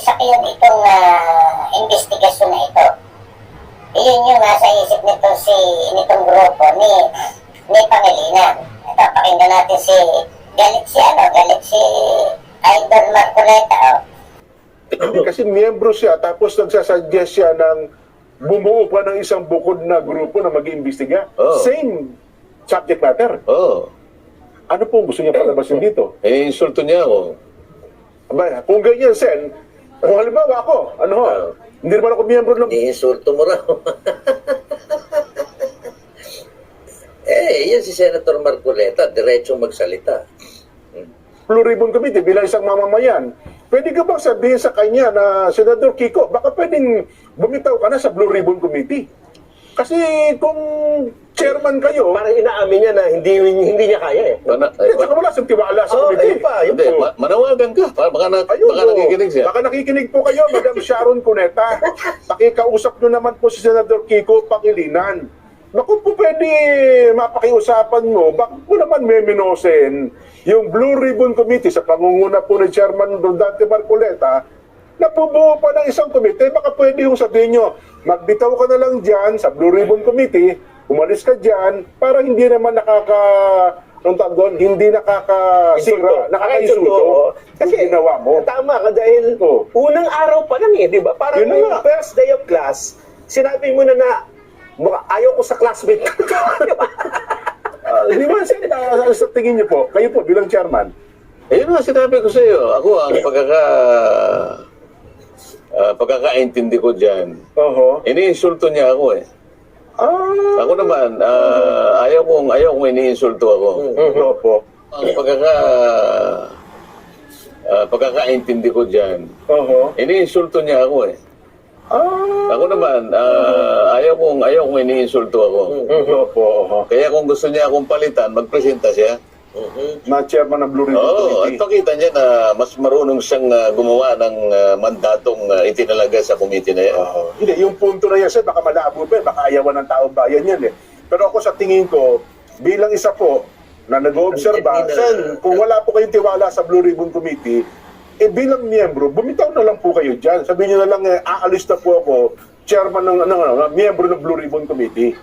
sakyan itong investigasyon na ito. Iyon yung nasa isip nitong grupo ni Pangilinan. Ito, pakinggan natin galit si Idol Marcoleta. Hindi, kasi miyembro siya, tapos nagsasuggest siya ng bumuo pa ng isang bukod na grupo na mag-iimbestiga. Oh. Same subject matter. Oo. Ano po gusto niya palabasin dito? Eh, insulto niya ako. Aba, kung ganyan, Sen, kung halimbawa ako, hindi naman ako miyembro ng... Iinsulto mo raw. Yan si Senator Marcoleta, diretsong magsalita. Blue Ribbon Committee bilang isang mamamayan. Pwede ka bang sabihin sa kanya na, Senador Kiko, baka pwedeng bumitaw ka na sa Blue Ribbon Committee? Kasi kung chairman kayo... Parang inaamin niya na hindi niya kaya eh. Saka wala siyang tiwala sa committee. Hindi, manawagan ka. Baka nakikinig siya. Baka nakikinig po kayo, Madam Sharon Cuneta. Pakikausap nyo naman po si Senador Kiko Pangilinan. Naku po pwede mapakiusapan mo, bakit mo naman meminosen yung Blue Ribbon Committee sa pangunguna po ni Chairman Rodante Marcoleta, na bubuo pa ng isang komite, baka pwede yung sabihin nyo, magbitaw ka na lang dyan sa Blue Ribbon Committee, umalis ka dyan, para hindi naman hindi nakaka-insulto Kasi ginawa mo. tama ka dahil unang araw pa lang di ba? Parang Yun na yung nga. first day of class, sinabi mo na ayaw ko sa classmate ko. Di ba, sa tingin niyo po, kayo po bilang chairman, Yun nga sinabi ko sa iyo. Ako ang pagkakaintindi ko dyan. Iniinsulto niya ako eh. Ako naman, ayaw kong iniinsulto ako. Opo. Ang pagkakaintindi ko dyan. Iniinsulto niya ako eh. Ako naman, ayaw kong iniinsulto ako. Opo. Kaya kung gusto niya akong palitan, magpresenta siya. Na chairman ng Blue Ribbon Oo, at Committee. pakita niya na mas marunong siyang gumawa ng mandatong itinalaga sa committee na yan. Hindi, yung punto na yan, sir, baka malabo pa, baka ayawan ng taong bayan yan eh. Pero ako sa tingin ko, bilang isa po na nag-oobserba, sen, kung wala po kayong tiwala sa Blue Ribbon Committee, bilang miyembro, bumitaw na lang po kayo dyan. Sabihin nyo na lang, aalis na po ako, chairman ng miyembro ng Blue Ribbon Committee.